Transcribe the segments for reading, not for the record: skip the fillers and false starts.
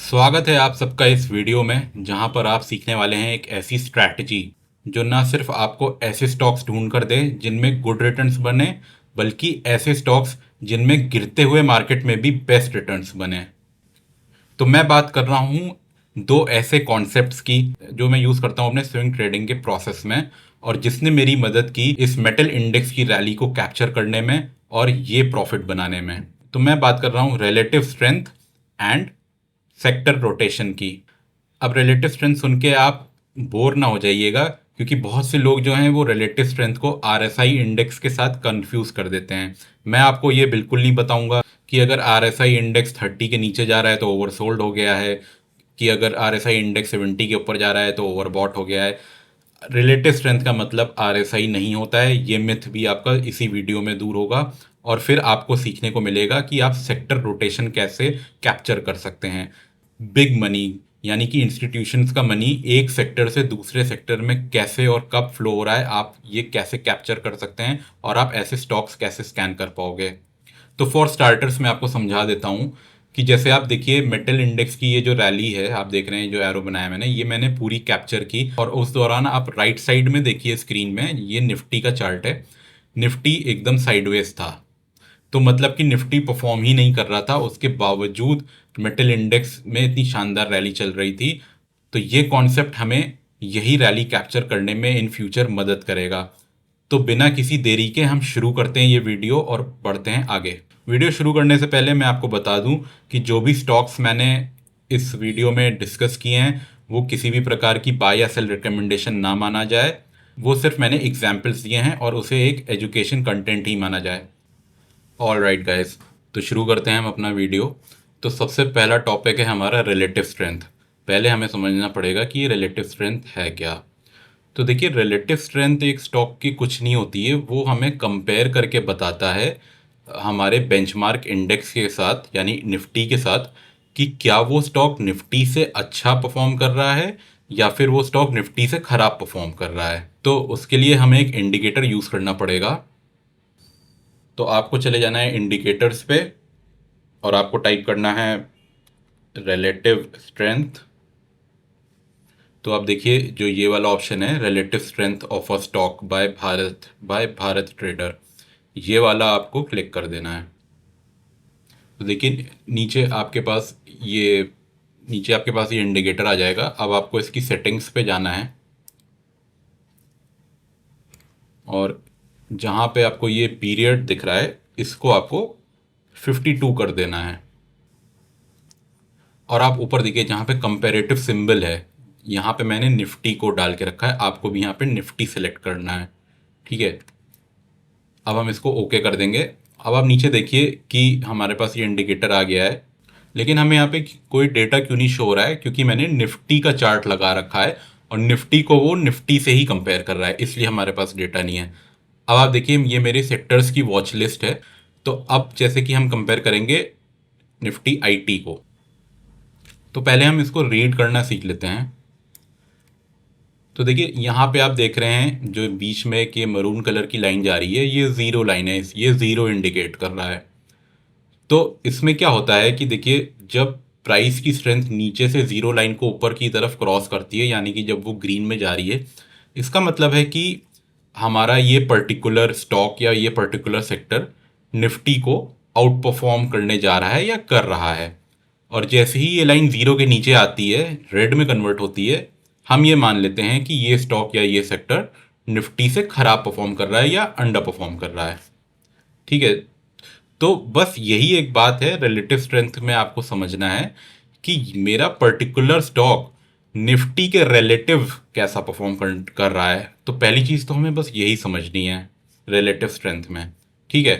स्वागत है आप सबका इस वीडियो में जहां पर आप सीखने वाले हैं एक ऐसी स्ट्रैटेजी जो ना सिर्फ आपको ऐसे स्टॉक्स ढूंढ कर दे जिनमें गुड रिटर्न्स बने, बल्कि ऐसे स्टॉक्स जिनमें गिरते हुए मार्केट में भी बेस्ट रिटर्न्स बने। तो मैं बात कर रहा हूँ दो ऐसे कॉन्सेप्ट्स की जो मैं यूज़ करता हूँ अपने स्विंग ट्रेडिंग के प्रोसेस में, और जिसने मेरी मदद की इस मेटल इंडेक्स की रैली को कैप्चर करने में और ये प्रॉफिट बनाने में। तो मैं बात कर रहा हूँ relative strength and sector rotation की। अब रिलेटिव स्ट्रेंथ सुन के आप बोर ना हो जाइएगा, क्योंकि बहुत से लोग जो हैं वो रिलेटिव स्ट्रेंथ को आरएसआई इंडेक्स के साथ कंफ्यूज कर देते हैं। मैं आपको ये बिल्कुल नहीं बताऊंगा कि अगर आरएसआई इंडेक्स 30 के नीचे जा रहा है तो ओवरसोल्ड हो गया है, कि अगर आरएसआई इंडेक्स 70 के ऊपर जा रहा है तो ओवरबॉट हो गया है। रिलेटिव स्ट्रेंथ का मतलब आरएसआई नहीं होता है, ये मिथ भी आपका इसी वीडियो में दूर होगा। और फिर आपको सीखने को मिलेगा कि आप सेक्टर रोटेशन कैसे कैप्चर कर सकते हैं। बिग मनी यानी कि इंस्टीट्यूशंस का मनी एक सेक्टर से दूसरे सेक्टर में कैसे और कब फ्लो हो रहा है, आप ये कैसे कैप्चर कर सकते हैं और आप ऐसे स्टॉक्स कैसे स्कैन कर पाओगे। तो फॉर स्टार्टर्स मैं आपको समझा देता हूँ कि जैसे आप देखिए मेटल इंडेक्स की ये जो रैली है आप देख रहे हैं, जो एरो बनाया मैंने, ये मैंने पूरी कैप्चर की। और उस दौरान आप राइट साइड में देखिए स्क्रीन में, ये निफ्टी का चार्ट है। निफ्टी एकदम साइडवेज था, तो मतलब कि निफ्टी परफॉर्म ही नहीं कर रहा था, उसके बावजूद मेटल इंडेक्स में इतनी शानदार रैली चल रही थी। तो ये कॉन्सेप्ट हमें यही रैली कैप्चर करने में इन फ्यूचर मदद करेगा। तो बिना किसी देरी के हम शुरू करते हैं ये वीडियो और बढ़ते हैं आगे। वीडियो शुरू करने से पहले मैं आपको बता दूं कि जो भी स्टॉक्स मैंने इस वीडियो में डिस्कस किए हैं वो किसी भी प्रकार की बाय या सेल रिकमेंडेशन ना माना जाए। वो सिर्फ मैंने एग्जाम्पल्स दिए हैं और उसे एक एजुकेशन कंटेंट ही माना जाए। ऑल राइट गाइस, तो शुरू करते हैं हम अपना वीडियो। तो सबसे पहला टॉपिक है हमारा रिलेटिव स्ट्रेंथ। पहले हमें समझना पड़ेगा कि ये रिलेटिव स्ट्रेंथ है क्या। तो देखिए, रिलेटिव स्ट्रेंथ एक स्टॉक की कुछ नहीं होती है, वो हमें कंपेयर करके बताता है हमारे बेंचमार्क इंडेक्स के साथ यानी निफ्टी के साथ, कि क्या वो स्टॉक निफ्टी से अच्छा परफॉर्म कर रहा है या फिर वो स्टॉक निफ्टी से खराब परफॉर्म कर रहा है। तो उसके लिए हमें एक इंडिकेटर यूज़ करना पड़ेगा। तो आपको चले जाना है इंडिकेटर्स पे और आपको टाइप करना है रिलेटिव स्ट्रेंथ। तो आप देखिए जो ये वाला ऑप्शन है, relative strength of a stock by Bharat trader, ये वाला आपको क्लिक कर देना है। तो देखिए नीचे आपके पास ये इंडिकेटर आ जाएगा। अब आपको इसकी सेटिंग्स पे जाना है और जहाँ पे आपको ये पीरियड दिख रहा है इसको आपको 52 कर देना है। और आप ऊपर देखिए जहाँ पे कंपेरेटिव सिंबल है, यहाँ पे मैंने निफ्टी को डाल के रखा है, आपको भी यहाँ पे निफ्टी सेलेक्ट करना है। ठीक है, अब हम इसको ओके कर देंगे। अब आप नीचे देखिए कि हमारे पास ये इंडिकेटर आ गया है, लेकिन हमें यहाँ पे कोई डेटा क्यों नहीं शो हो रहा है, क्योंकि मैंने निफ्टी का चार्ट लगा रखा है और निफ्टी को वो निफ्टी से ही कंपेयर कर रहा है, इसलिए हमारे पास डेटा नहीं है। अब आप देखिए ये मेरे सेक्टर्स की वॉच लिस्ट है। तो अब जैसे कि हम कंपेयर करेंगे निफ्टी आईटी को, तो पहले हम इसको रीड करना सीख लेते हैं। तो देखिए यहाँ पे आप देख रहे हैं जो बीच में एक ये मरून कलर की लाइन जा रही है, ये ज़ीरो लाइन है, ये ज़ीरो इंडिकेट कर रहा है। तो इसमें क्या होता है कि देखिए जब प्राइस की स्ट्रेंथ नीचे से ज़ीरो लाइन को ऊपर की तरफ क्रॉस करती है, यानी कि जब वो ग्रीन में जा रही है, इसका मतलब है कि हमारा ये पर्टिकुलर स्टॉक या ये पर्टिकुलर सेक्टर निफ्टी को आउट परफॉर्म करने जा रहा है या कर रहा है। और जैसे ही ये लाइन ज़ीरो के नीचे आती है, रेड में कन्वर्ट होती है, हम ये मान लेते हैं कि ये स्टॉक या ये सेक्टर निफ्टी से खराब परफॉर्म कर रहा है या अंडर परफॉर्म कर रहा है। ठीक है, तो बस यही एक बात है रिलेटिव स्ट्रेंथ में आपको समझना है कि मेरा पर्टिकुलर स्टॉक निफ्टी के रिलेटिव कैसा परफॉर्म कर रहा है। तो पहली चीज़ तो हमें बस यही समझनी है रिलेटिव स्ट्रेंथ में। ठीक है,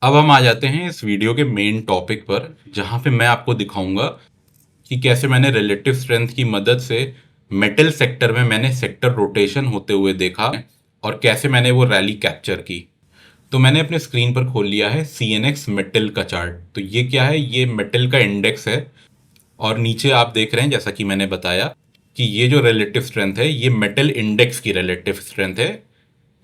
अब हम आ जाते हैं इस वीडियो के मेन टॉपिक पर, जहाँ पे मैं आपको दिखाऊंगा कि कैसे मैंने रिलेटिव स्ट्रेंथ की मदद से मेटल सेक्टर में मैंने सेक्टर रोटेशन होते हुए देखा और कैसे मैंने वो रैली कैप्चर की। तो मैंने अपने स्क्रीन पर खोल लिया है CNX मेटल का चार्ट। तो ये क्या है, ये मेटल का इंडेक्स है और नीचे आप देख रहे हैं जैसा कि मैंने बताया कि ये जो रिलेटिव स्ट्रेंथ है ये मेटल इंडेक्स की रिलेटिव स्ट्रेंथ है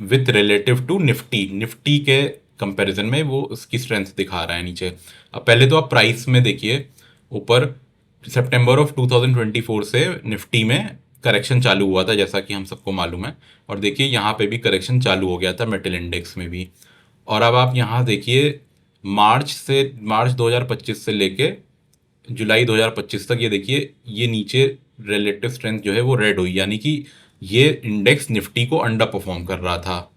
with relative to Nifty. Nifty के कंपैरिजन में वो उसकी स्ट्रेंथ दिखा रहा है नीचे। अब पहले तो आप प्राइस में देखिए, ऊपर सितंबर ऑफ 2024 से निफ्टी में करेक्शन चालू हुआ था, जैसा कि हम सबको मालूम है। और देखिए यहाँ पे भी करेक्शन चालू हो गया था मेटल इंडेक्स में भी। और अब आप यहाँ देखिए मार्च 2025 से लेके जुलाई 2025 तक, ये देखिए ये नीचे रिलेटिव स्ट्रेंथ जो है वो रेड हुई, यानी कि ये इंडेक्स निफ्टी को अंडर परफॉर्म कर रहा था,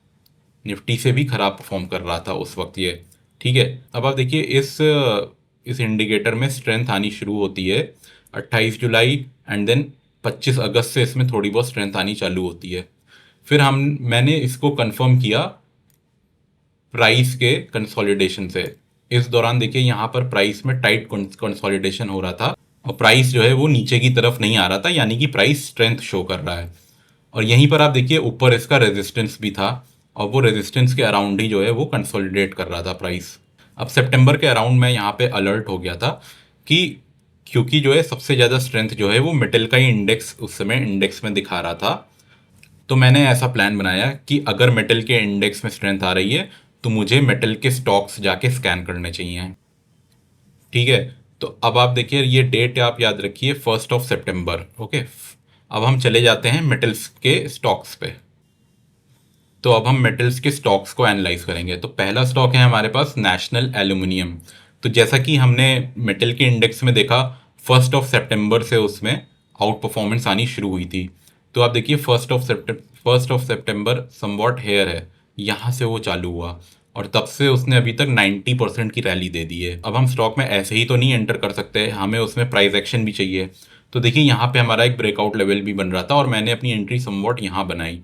निफ्टी से भी खराब परफॉर्म कर रहा था उस वक्त ये। ठीक है, अब आप देखिए इस इंडिकेटर में स्ट्रेंथ आनी शुरू होती है 28 जुलाई, एंड देन 25 अगस्त से इसमें थोड़ी बहुत स्ट्रेंथ आनी चालू होती है। फिर मैंने इसको कंफर्म किया प्राइस के कंसोलिडेशन से। इस दौरान देखिए यहाँ पर प्राइस में टाइट कंसोलिडेशन हो रहा था और प्राइस जो है वो नीचे की तरफ नहीं आ रहा था, यानी कि प्राइस स्ट्रेंथ शो कर रहा है। और यहीं पर आप देखिए ऊपर इसका रेजिस्टेंस भी था, और वो रेजिस्टेंस के अराउंड ही जो है वो कंसोलिडेट कर रहा था प्राइस। अब सितंबर के अराउंड मैं यहाँ पे अलर्ट हो गया था कि क्योंकि जो है सबसे ज़्यादा स्ट्रेंथ जो है वो मेटल का ही इंडेक्स उस समय इंडेक्स में दिखा रहा था, तो मैंने ऐसा प्लान बनाया कि अगर मेटल के इंडेक्स में स्ट्रेंथ आ रही है तो मुझे मेटल के स्टॉक्स जाके स्कैन करने चाहिए। ठीक है, तो अब आप देखिए ये डेट आप याद रखिए 1 सितंबर। ओके, अब हम चले जाते हैं मेटल्स के स्टॉक्स पे। तो अब हम मेटल्स के स्टॉक्स को एनालाइज करेंगे। तो पहला स्टॉक है हमारे पास नेशनल एल्यूमिनियम। तो जैसा कि हमने मेटल के इंडेक्स में देखा 1 सितंबर से उसमें आउट परफॉर्मेंस आनी शुरू हुई थी। तो आप देखिए 1 सितंबर समवॉट हेयर है, यहाँ से वो चालू हुआ और तब से उसने अभी तक 90% की रैली दे दी है। अब हम स्टॉक में ऐसे ही तो नहीं एंटर कर सकते, हमें उसमें प्राइस एक्शन भी चाहिए। तो देखिए यहाँ पे हमारा एक ब्रेकआउट लेवल भी बन रहा था और मैंने अपनी एंट्री समवॉट यहाँ बनाई।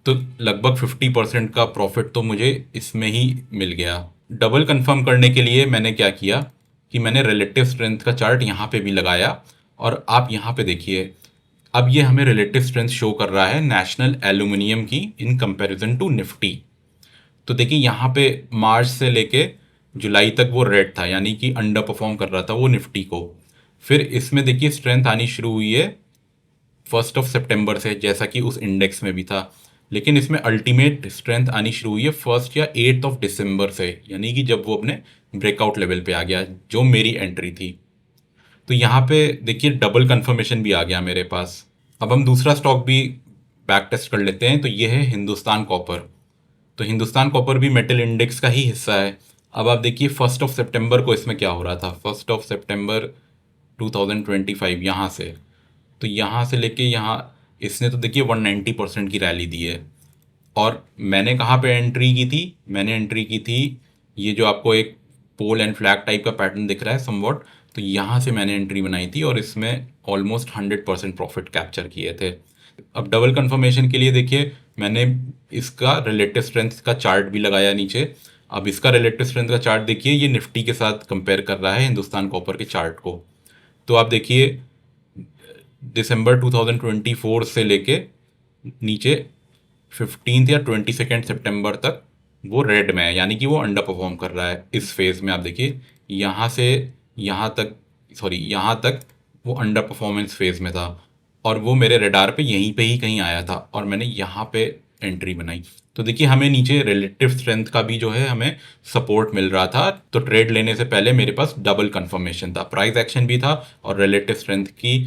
तो लगभग 50% का प्रॉफिट तो मुझे इसमें ही मिल गया। डबल कंफर्म करने के लिए मैंने क्या किया कि मैंने रिलेटिव स्ट्रेंथ का चार्ट यहाँ पे भी लगाया, और आप यहाँ पे देखिए अब ये हमें रिलेटिव स्ट्रेंथ शो कर रहा है नेशनल एल्यूमिनियम की इन कंपैरिजन टू निफ्टी। तो देखिए यहाँ पे मार्च से लेके जुलाई तक वो रेड था, यानी कि अंडर परफॉर्म कर रहा था वो निफ्टी को। फिर इसमें देखिए स्ट्रेंथ आनी शुरू हुई है 1 सितंबर से, जैसा कि उस इंडेक्स में भी था। लेकिन इसमें अल्टीमेट स्ट्रेंथ आनी शुरू हुई है 1 या 8 दिसंबर से, यानी कि जब वो अपने ब्रेकआउट लेवल पे आ गया जो मेरी एंट्री थी। तो यहाँ पे देखिए डबल कंफर्मेशन भी आ गया मेरे पास। अब हम दूसरा स्टॉक भी बैक टेस्ट कर लेते हैं। तो ये है हिंदुस्तान कॉपर। तो हिंदुस्तान कॉपर भी मेटल इंडेक्स का ही हिस्सा है। अब आप देखिए 1 सितंबर को इसमें क्या हो रहा था। 1 सितंबर 2025 यहाँ से, तो यहाँ से लेके यहाँ इसने तो देखिए 190% की रैली दी है। और मैंने कहाँ पे एंट्री की थी, मैंने एंट्री की थी ये जो आपको एक पोल एंड फ्लैग टाइप का पैटर्न दिख रहा है समवॉट, तो यहाँ से मैंने एंट्री बनाई थी और इसमें ऑलमोस्ट 100% प्रॉफिट कैप्चर किए थे। अब डबल कंफर्मेशन के लिए देखिए मैंने इसका रिलेटिव स्ट्रेंथ का चार्ट भी लगाया नीचे। अब इसका रिलेटिव स्ट्रेंथ का चार्ट देखिए, ये निफ्टी के साथ कंपेयर कर रहा है हिंदुस्तान कॉपर के चार्ट को। तो आप देखिए दिसंबर 2024 से लेके नीचे 15 या 22 सितंबर तक वो रेड में है, यानी कि वो अंडर परफॉर्म कर रहा है। इस फेज में आप देखिए यहाँ से यहाँ तक, सॉरी यहाँ तक वो अंडर परफॉर्मेंस फेज में था, और वो मेरे रेडार पे यहीं पे ही कहीं आया था और मैंने यहाँ पे एंट्री बनाई। तो देखिए हमें नीचे रिलेटिव स्ट्रेंथ का भी जो है हमें सपोर्ट मिल रहा था। तो ट्रेड लेने से पहले मेरे पास डबल कंफर्मेशन था, प्राइस एक्शन भी था और रिलेटिव स्ट्रेंथ की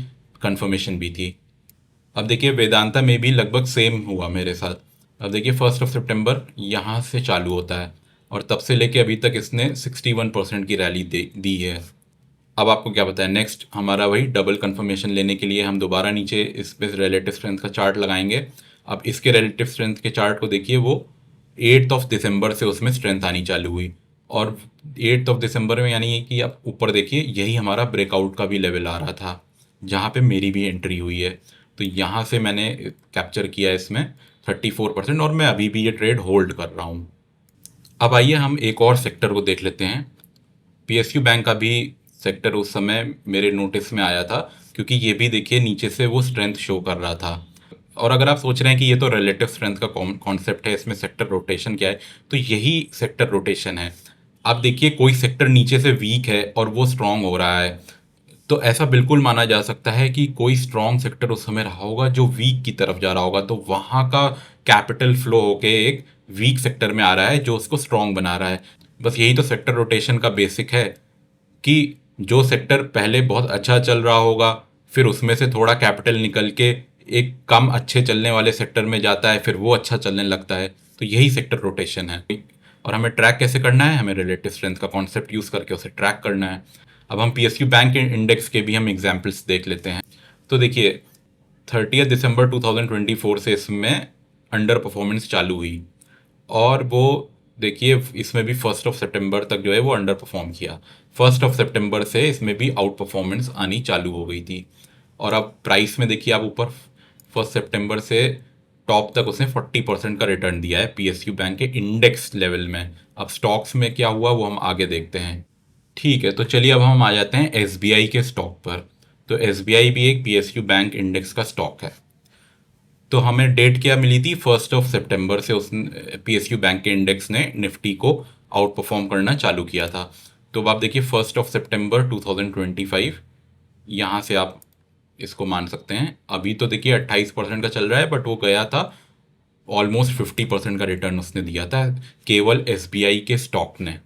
कंफर्मेशन भी थी। अब देखिए वेदांता में भी लगभग सेम हुआ मेरे साथ। अब देखिए 1 सितंबर यहाँ से चालू होता है और तब से लेके अभी तक इसने 61% की रैली दी है। अब आपको क्या पता है, नेक्स्ट हमारा वही डबल कंफर्मेशन लेने के लिए हम दोबारा नीचे इस पे रिलेटिव स्ट्रेंथ का चार्ट लगाएंगे। अब इसके रिलेटिव स्ट्रेंथ के चार्ट को देखिए, वो 8 दिसंबर से उसमें स्ट्रेंथ आनी चालू हुई, और 8 दिसंबर में यानी कि आप ऊपर देखिए यही हमारा ब्रेकआउट का भी लेवल आ रहा था जहाँ पे मेरी भी एंट्री हुई है। तो यहाँ से मैंने कैप्चर किया इसमें 34%, और मैं अभी भी ये ट्रेड होल्ड कर रहा हूँ। अब आइए हम एक और सेक्टर को देख लेते हैं। पीएसयू बैंक का भी सेक्टर उस समय मेरे नोटिस में आया था, क्योंकि ये भी देखिए नीचे से वो स्ट्रेंथ शो कर रहा था। और अगर आप सोच रहे हैं कि ये तो रिलेटिव स्ट्रेंथ का कॉन्सेप्ट है, इसमें सेक्टर रोटेशन क्या है, तो यही सेक्टर रोटेशन है। आप देखिए कोई सेक्टर नीचे से वीक है और वो स्ट्रांग हो रहा है, तो ऐसा बिल्कुल माना जा सकता है कि कोई स्ट्रॉन्ग सेक्टर उस समय रहा होगा जो वीक की तरफ जा रहा होगा, तो वहाँ का कैपिटल फ्लो होके एक वीक सेक्टर में आ रहा है जो उसको स्ट्रॉन्ग बना रहा है। बस यही तो सेक्टर रोटेशन का बेसिक है कि जो सेक्टर पहले बहुत अच्छा चल रहा होगा, फिर उसमें से थोड़ा कैपिटल निकल के एक कम अच्छे चलने वाले सेक्टर में जाता है, फिर वो अच्छा चलने लगता है। तो यही सेक्टर रोटेशन है। और हमें ट्रैक कैसे करना है? हमें रिलेटिव स्ट्रेंथ का कॉन्सेप्ट यूज़ करके उसे ट्रैक करना है। अब हम पीएसयू बैंक इंडेक्स के भी हम एग्जाम्पल्स देख लेते हैं। तो देखिए 30 दिसंबर 2024 से इसमें अंडर परफॉर्मेंस चालू हुई, और वो देखिए इसमें भी 1 सितंबर तक जो है वो अंडर परफॉर्म किया। 1 सितंबर से इसमें भी आउट परफॉर्मेंस आनी चालू हो गई थी। और अब प्राइस में देखिए आप ऊपर 1 सितंबर से टॉप तक उसने 40% का रिटर्न दिया है पीएसयू बैंक के इंडेक्स लेवल में। अब स्टॉक्स में क्या हुआ वो हम आगे देखते हैं। ठीक है, तो चलिए अब हम आ जाते हैं एसबीआई के स्टॉक पर। तो एसबीआई भी एक पीएसयू बैंक इंडेक्स का स्टॉक है। तो हमें डेट क्या मिली थी? 1 सितंबर से उस पीएसयू बैंक के इंडेक्स ने निफ्टी को आउट परफॉर्म करना चालू किया था। तो अब आप देखिए 1 सितंबर 2025, यहाँ से आप इसको मान सकते हैं। अभी तो देखिए 28% का चल रहा है, बट वो गया था ऑलमोस्ट 50% का रिटर्न उसने दिया था केवल एसबीआई के स्टॉक ने।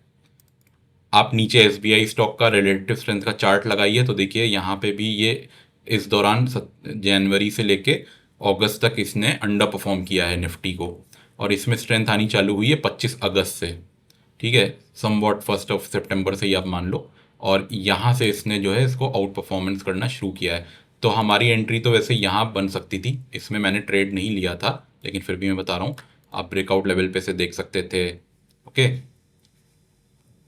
आप नीचे एसबीआई स्टॉक का रिलेटिव स्ट्रेंथ का चार्ट लगाइए तो देखिए यहाँ पे भी ये इस दौरान जनवरी से लेके अगस्त तक इसने अंडर परफॉर्म किया है निफ्टी को, और इसमें स्ट्रेंथ आनी चालू हुई है 25 अगस्त से। ठीक है, समवॉट 1 सितंबर से ही आप मान लो, और यहाँ से इसने जो है इसको आउट परफॉर्मेंस करना शुरू किया है। तो हमारी एंट्री तो वैसे यहाँ बन सकती थी, इसमें मैंने ट्रेड नहीं लिया था, लेकिन फिर भी मैं बता रहा हूँ, आप ब्रेकआउट लेवल पे से देख सकते थे। ओके,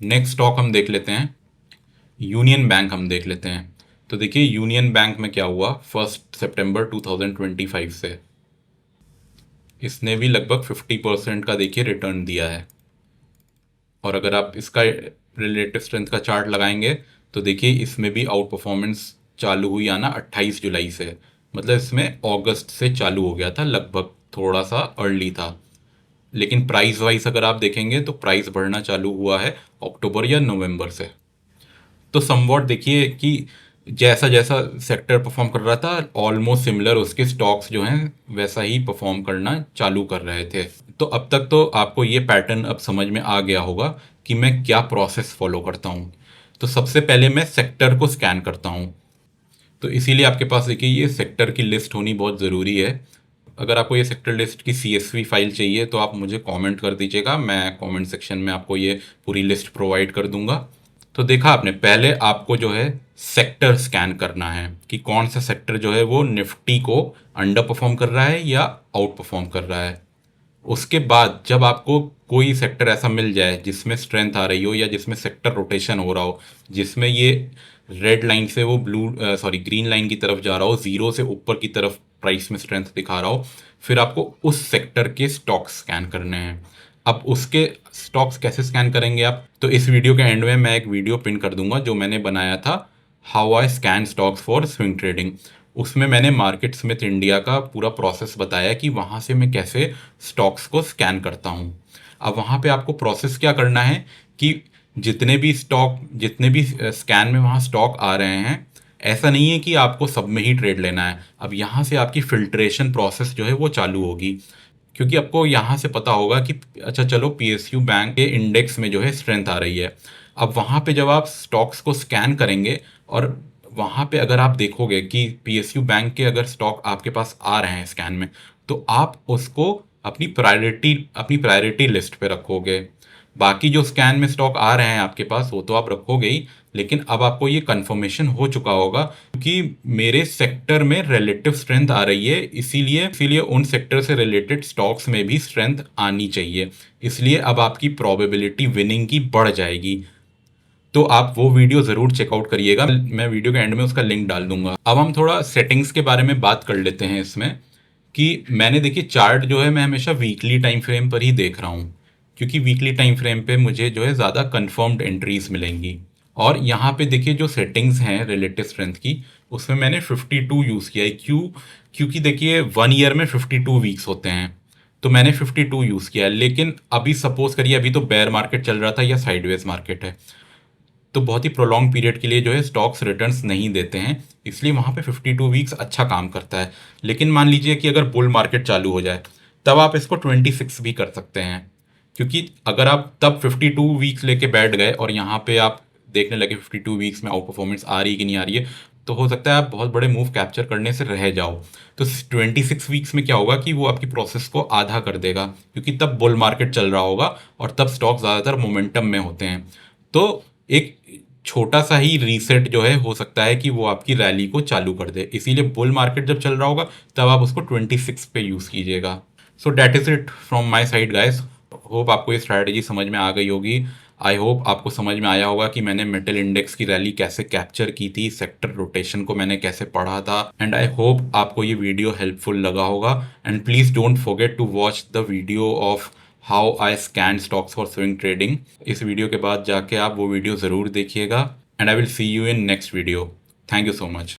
नेक्स्ट स्टॉक हम देख लेते हैं, यूनियन बैंक हम देख लेते हैं। तो देखिए यूनियन बैंक में क्या हुआ 1 सितंबर 2025 से इसने भी लगभग 50% का देखिए रिटर्न दिया है। और अगर आप इसका रिलेटिव स्ट्रेंथ का चार्ट लगाएंगे तो देखिए इसमें भी आउट परफॉर्मेंस चालू हुई आना 28 जुलाई से, मतलब इसमें अगस्त से चालू हो गया था, लगभग थोड़ा सा अर्ली था। लेकिन प्राइस वाइज अगर आप देखेंगे तो प्राइस बढ़ना चालू हुआ है अक्टूबर या नवंबर से। तो समवॉट देखिए कि जैसा जैसा सेक्टर परफॉर्म कर रहा था ऑलमोस्ट सिमिलर उसके स्टॉक्स जो हैं वैसा ही परफॉर्म करना चालू कर रहे थे। तो अब तक तो आपको ये पैटर्न अब समझ में आ गया होगा कि मैं क्या प्रोसेस फॉलो करता हूँ। तो सबसे पहले मैं सेक्टर को स्कैन करता हूँ। तो इसीलिए आपके पास देखिए ये सेक्टर की लिस्ट होनी बहुत ज़रूरी है। अगर आपको ये सेक्टर लिस्ट की CSV फाइल चाहिए तो आप मुझे कमेंट कर दीजिएगा, मैं कमेंट सेक्शन में आपको ये पूरी लिस्ट प्रोवाइड कर दूंगा। तो देखा आपने, पहले आपको जो है सेक्टर स्कैन करना है कि कौन सा सेक्टर जो है वो निफ्टी को अंडर परफॉर्म कर रहा है या आउट परफॉर्म कर रहा है। उसके बाद जब आपको कोई सेक्टर ऐसा मिल जाए जिसमें स्ट्रेंथ आ रही हो या जिसमें सेक्टर रोटेशन हो रहा हो, जिसमें ये रेड लाइन से वो ग्रीन लाइन की तरफ जा रहा हो, जीरो से ऊपर की तरफ प्राइस में स्ट्रेंथ दिखा रहा हो, फिर आपको उस सेक्टर के स्टॉक्स स्कैन करने हैं। अब उसके स्टॉक्स कैसे स्कैन करेंगे आप? तो इस वीडियो के एंड में मैं एक वीडियो पिन कर दूंगा जो मैंने बनाया था, how I scan stocks for swing trading. उसमें मैंने मार्केट स्मिथ इंडिया का पूरा प्रोसेस बताया कि वहाँ से मैं कैसे स्टॉक्स को स्कैन करता हूँ। अब वहाँ पे आपको प्रोसेस क्या करना है कि जितने भी स्कैन में वहाँ स्टॉक आ रहे हैं, ऐसा नहीं है कि आपको सब में ही ट्रेड लेना है। अब यहाँ से आपकी फिल्ट्रेशन प्रोसेस जो है वो चालू होगी, क्योंकि आपको यहाँ से पता होगा कि अच्छा चलो पीएसयू बैंक के इंडेक्स में जो है स्ट्रेंथ आ रही है। अब वहाँ पे जब आप स्टॉक्स को स्कैन करेंगे और वहाँ पे अगर आप देखोगे कि पीएसयू बैंक के अगर स्टॉक आपके पास आ रहे हैं स्कैन में, तो आप उसको अपनी प्रायोरिटी लिस्ट पे रखोगे। बाकी जो स्कैन में स्टॉक आ रहे हैं आपके पास वो तो आप रखोगे ही, लेकिन अब आपको ये कंफर्मेशन हो चुका होगा क्योंकि मेरे सेक्टर में रिलेटिव स्ट्रेंथ आ रही है, इसीलिए इसीलिए उन सेक्टर से रिलेटेड स्टॉक्स में भी स्ट्रेंथ आनी चाहिए। इसलिए अब आपकी प्रोबेबिलिटी विनिंग की बढ़ जाएगी। तो आप वो वीडियो ज़रूर चेकआउट करिएगा, मैं वीडियो के एंड में उसका लिंक डाल दूंगा। अब हम थोड़ा सेटिंग्स के बारे में बात कर लेते हैं इसमें, कि मैंने देखिए चार्ट जो है मैं हमेशा वीकली टाइम फ्रेम पर ही देख रहा हूँ, क्योंकि वीकली टाइम फ्रेम पे मुझे जो है ज़्यादा कंफर्म्ड एंट्रीज मिलेंगी। और यहाँ पे देखिए जो सेटिंग्स हैं रिलेटिव स्ट्रेंथ की, उसमें मैंने 52 यूज़ किया है। क्योंकि देखिए 1 ईयर में 52 वीक्स होते हैं, तो मैंने 52 यूज़ किया है। लेकिन अभी सपोज करिए अभी तो बेयर मार्केट चल रहा था या साइडवेज मार्केट है, तो बहुत ही प्रोलॉन्ग पीरियड के लिए जो है स्टॉक्स रिटर्न्स नहीं देते हैं, इसलिए वहाँ पे 52 वीक्स अच्छा काम करता है। लेकिन मान लीजिए कि अगर बुल मार्केट चालू हो जाए तब आप इसको 26 भी कर सकते हैं, क्योंकि अगर आप तब 52 वीक्स लेके बैठ गए और यहाँ पे आप देखने लगे 52 वीक्स में आउट परफॉर्मेंस आ रही है कि नहीं आ रही है, तो हो सकता है आप बहुत बड़े मूव कैप्चर करने से रह जाओ। तो 26 वीक्स में क्या होगा कि वो आपकी प्रोसेस को आधा कर देगा, क्योंकि तब बुल मार्केट चल रहा होगा और तब स्टॉक ज़्यादातर मोमेंटम में होते हैं। तो एक छोटा सा ही रीसेट जो है हो सकता है कि वो आपकी रैली को चालू कर दे, इसीलिए बुल मार्केट जब चल रहा होगा तब आप उसको 26 पे यूज़ कीजिएगा। So that is it from my side guys. Hope आपको ये स्ट्रैटेजी समझ में आ गई होगी। आई होप आपको समझ में आया होगा कि मैंने मेटल इंडेक्स की रैली कैसे कैप्चर की थी, सेक्टर रोटेशन को मैंने कैसे पढ़ा था, एंड आई होप आपको ये वीडियो हेल्पफुल लगा होगा। And please don't forget to watch the video of how I scan stocks for swing trading. इस वीडियो के बाद जाके आप वो वीडियो ज़रूर देखिएगा, and I will see you in next video. Thank you so much.